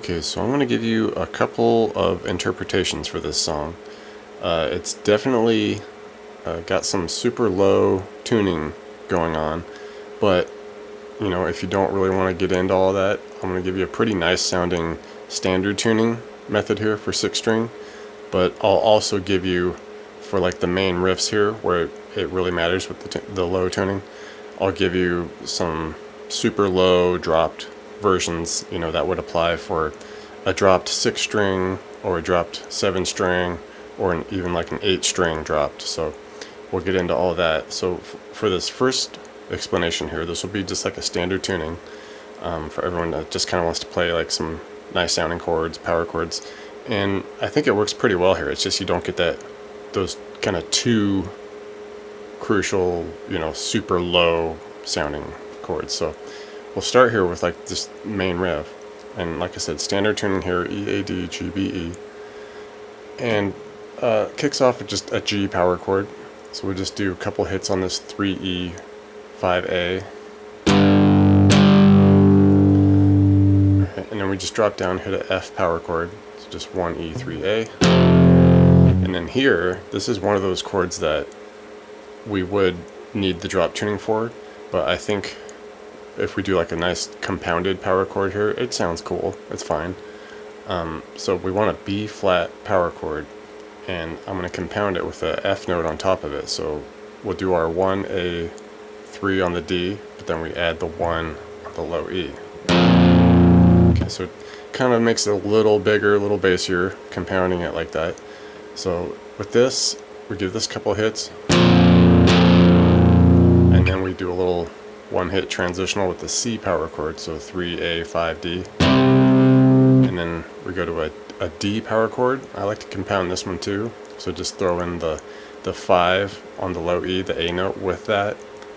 Okay, so I'm going to give you a couple of interpretations for this song. It's definitely got some super low tuning going on, but if you don't really want to get into all that, I'm going to give you a pretty nice sounding standard tuning method here for 6-string, but I'll also give you, for like the main riffs here where it really matters with the low tuning, I'll give you some super low dropped versions, that would apply for a dropped 6-string or a dropped 7-string or even like an 8-string dropped. So we'll get into all that. So for this first explanation here, this will be just like a standard tuning for everyone that just kind of wants to play like some nice sounding chords, power chords, and I think it works pretty well here. It's just you don't get those kind of two crucial, super low sounding chords. So we'll start here with like this main riff, and like I said, standard tuning here, E, A, D, G, B, E, and kicks off with just a G power chord. So we'll just do a couple hits on this 3E, 5A, and then we just drop down, hit an F power chord, so just 1E, 3A, and then here, this is one of those chords that we would need the drop tuning for, but I think if we do like a nice compounded power chord here, it sounds cool, it's fine. So we want a B flat power chord, and I'm going to compound it with a F note on top of it. So we'll do our 1A, 3 on the D, but then we add the 1 on the low E. Okay, so it kind of makes it a little bigger, a little bassier, compounding it like that. So with this, we give this a couple hits, and then we do a little one-hit transitional with the C power chord, so 3A, 5D, and then we go to a D power chord. I like to compound this one too, so just throw in the 5 on the low E, the A note with that,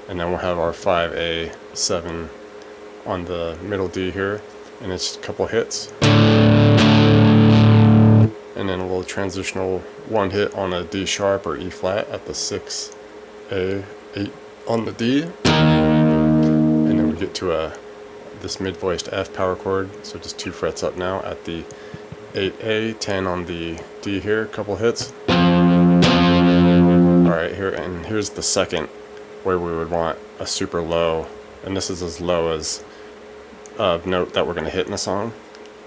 and then we'll have our 5A, 7 on the middle D here, and it's a couple hits, and then a little transitional one hit on a D sharp or E flat at the 6A, 8 on the D, and then we get to this mid-voiced F power chord, so just 2 frets up now at the 8A, 10 on the D here, a couple hits. Alright, here's the second where we would want a super low, and this is as low as a note that we're going to hit in the song,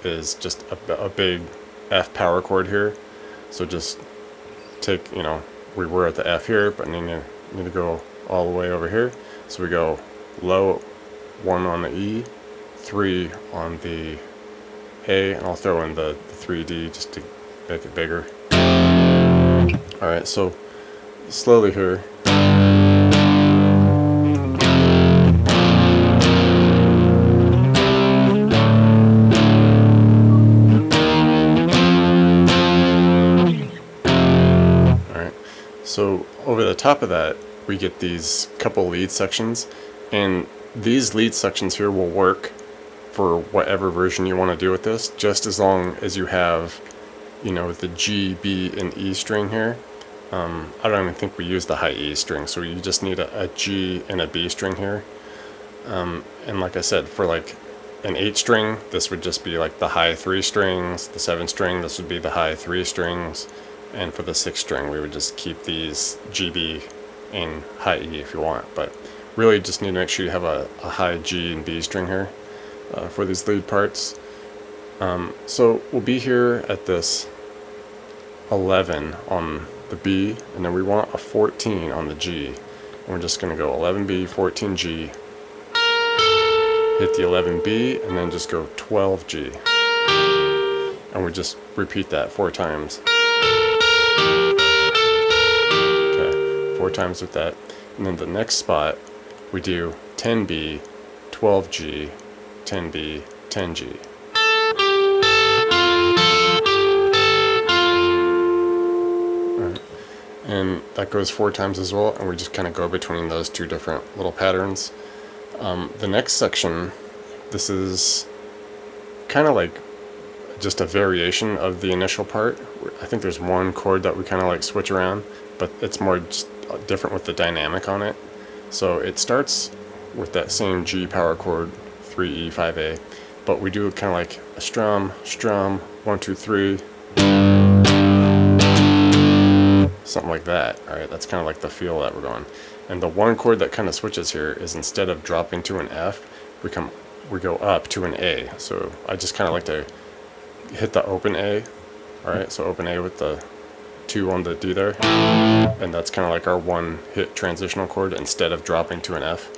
is just a big F power chord here. So just take, we were at the F here, but need to go all the way over here. So we go low 1 on the E, 3 on the A, and I'll throw in the 3D just to make it bigger. Alright, so slowly here. Alright, so over the top of that, we get these couple lead sections, and these lead sections here will work for whatever version you want to do with this, just as long as you have, the G, B, and E string here. I don't even think we use the high E string, so you just need a G and a B string here. And like I said, for like an 8-string, this would just be like the high 3 strings, the 7-string, this would be the high 3 strings, and for the 6-string, we would just keep these G, B, and high E if you want, but really just need to make sure you have a high G and B string here for these lead parts. So we'll be here at this 11 on the B, and then we want a 14 on the G, and we're just going to go 11B, 14G, hit the 11B, and then just go 12G, and we just repeat that 4 times. Okay, 4 times with that, and then the next spot we do 10B, 12G, 10B, 10G. Alright. And that goes 4 times as well, and we just kind of go between those 2 different little patterns. The next section, this is kind of like just a variation of the initial part. I think there's one chord that we kind of like switch around, but it's more just different with the dynamic on it. So it starts with that same G power chord, 3E, 5A, but we do kind of like a strum, strum, 1, 2, 3, something like that. All right, that's kind of like the feel that we're going. And the one chord that kind of switches here is instead of dropping to an F, we go up to an A. So I just kind of like to hit the open A. All right, so open A with the 2 on the D there, and that's kind of like our one hit transitional chord instead of dropping to an F.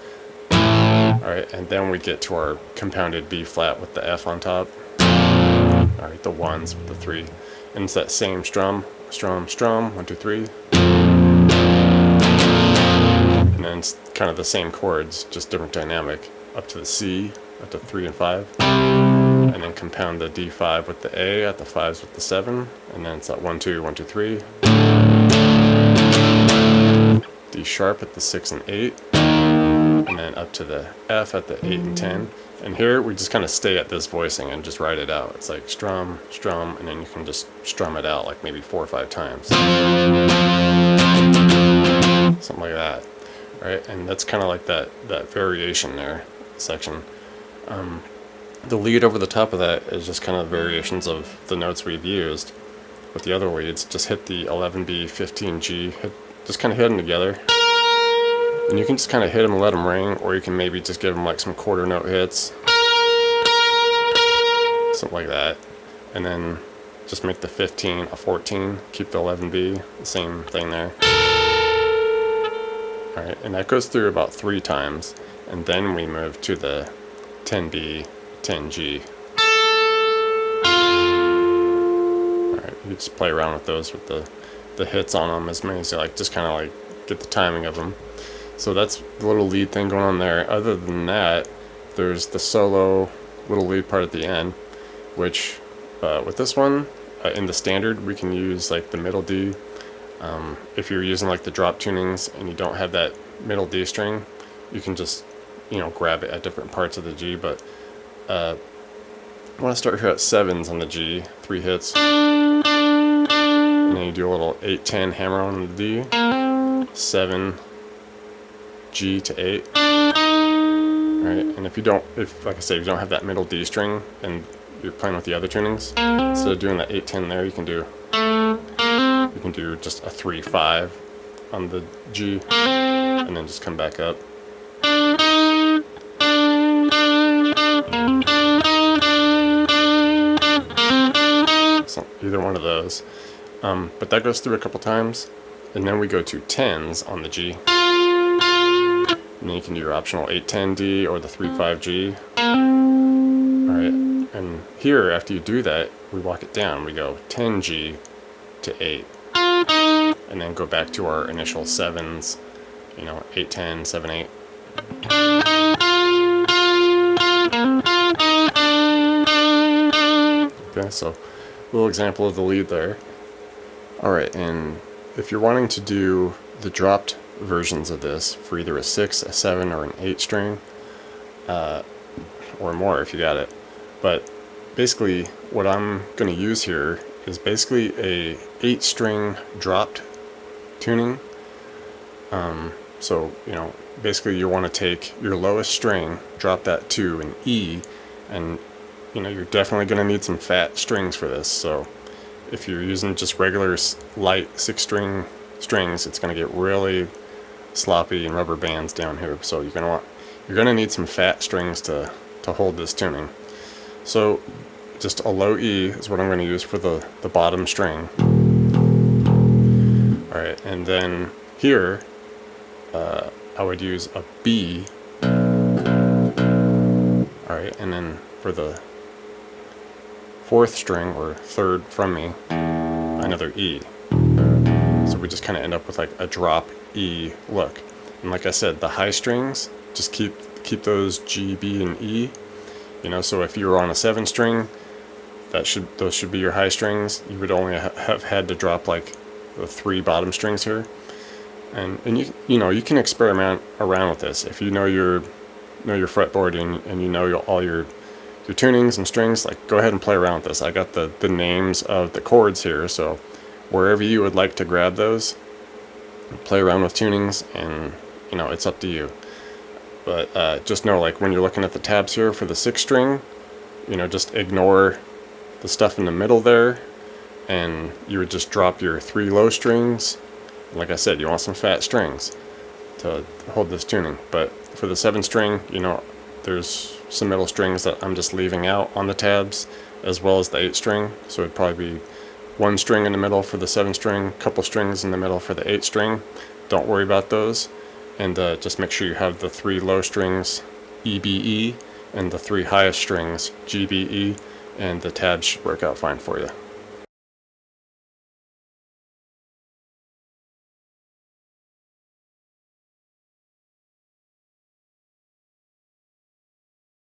All right, and then we get to our compounded B flat with the F on top. All right, the 1s with the 3, and it's that same strum, strum, strum, 1, 2, 3, and then it's kind of the same chords, just different dynamic, up to the C, up to 3 and 5, and then compound the D5 with the A at the 5s with the 7, and then it's that 1, 2, 1, 2, 3, D sharp at the 6 and 8, and then up to the F at the 8 and 10. And here we just kind of stay at this voicing and just write it out. It's like strum, strum, and then you can just strum it out like maybe 4 or 5 times. Something like that. All right, and that's kind of like that variation there section. The lead over the top of that is just kind of variations of the notes we've used. With the other leads, just hit the 11B, 15G, just kind of hit them together. And you can just kind of hit them and let them ring, or you can maybe just give them like some quarter note hits. Something like that. And then just make the 15 a 14, keep the 11B, the same thing there. Alright, and that goes through about 3 times, and then we move to the 10B, 10G. Alright, you just play around with those with the hits on them as many as you like, just kind of like get the timing of them. So that's the little lead thing going on there. Other than that, there's the solo little lead part at the end, which with this one, in the standard, we can use like the middle D. If you're using like the drop tunings and you don't have that middle D string, you can just, grab it at different parts of the G. But I want to start here at 7s on the G, 3 hits. And then you do a little 8-10 hammer on the D, 7, G to 8. Alright, and if like I said, if you don't have that middle D string and you're playing with the other tunings, instead of doing that 8-10 there, you can do just a 3-5 on the G, and then just come back up. So either one of those. But that goes through a couple times, and then we go to 10s on the G. And then you can do your optional 8-10D or the 3-5G. Alright, and here after you do that, we walk it down. We go 10G to 8. And then go back to our initial 7s, 8-10, 7-8. Okay, so a little example of the lead there. Alright, and if you're wanting to do the dropped versions of this for either a 6, a 7, or an 8 string, or more if you got it. But basically what I'm going to use here is basically a 8 string dropped tuning. So basically you want to take your lowest string, drop that to an E, and you're definitely going to need some fat strings for this. So if you're using just regular light 6-string strings, it's going to get really sloppy and rubber bands down here. So you're going to need some fat strings to hold this tuning. So just a low E is what I'm going to use for the bottom string. Alright, and then here I would use a B. Alright, and then for the 4th string, or 3rd from me, another E. So we just kind of end up with like a drop E look. And like I said, the high strings, just keep those G, B, and E. So if you were on a 7 string, those should be your high strings. You would only have had to drop like the 3 bottom strings here. And you can experiment around with this if you know your fretboard and you know all your tunings and strings. Like, go ahead and play around with this. I got the names of the chords here, so wherever you would like to grab those, play around with tunings, and it's up to you. But just know, like, when you're looking at the tabs here for the 6 string, just ignore the stuff in the middle there, and you would just drop your 3 low strings. Like I said, you want some fat strings to hold this tuning. But for the 7 string, there's some middle strings that I'm just leaving out on the tabs, as well as the 8 string. So it'd probably be 1 string in the middle for the 7 string, couple strings in the middle for the 8 string. Don't worry about those, and just make sure you have the 3 low strings EBE and the 3 highest strings GBE, and the tabs should work out fine for you.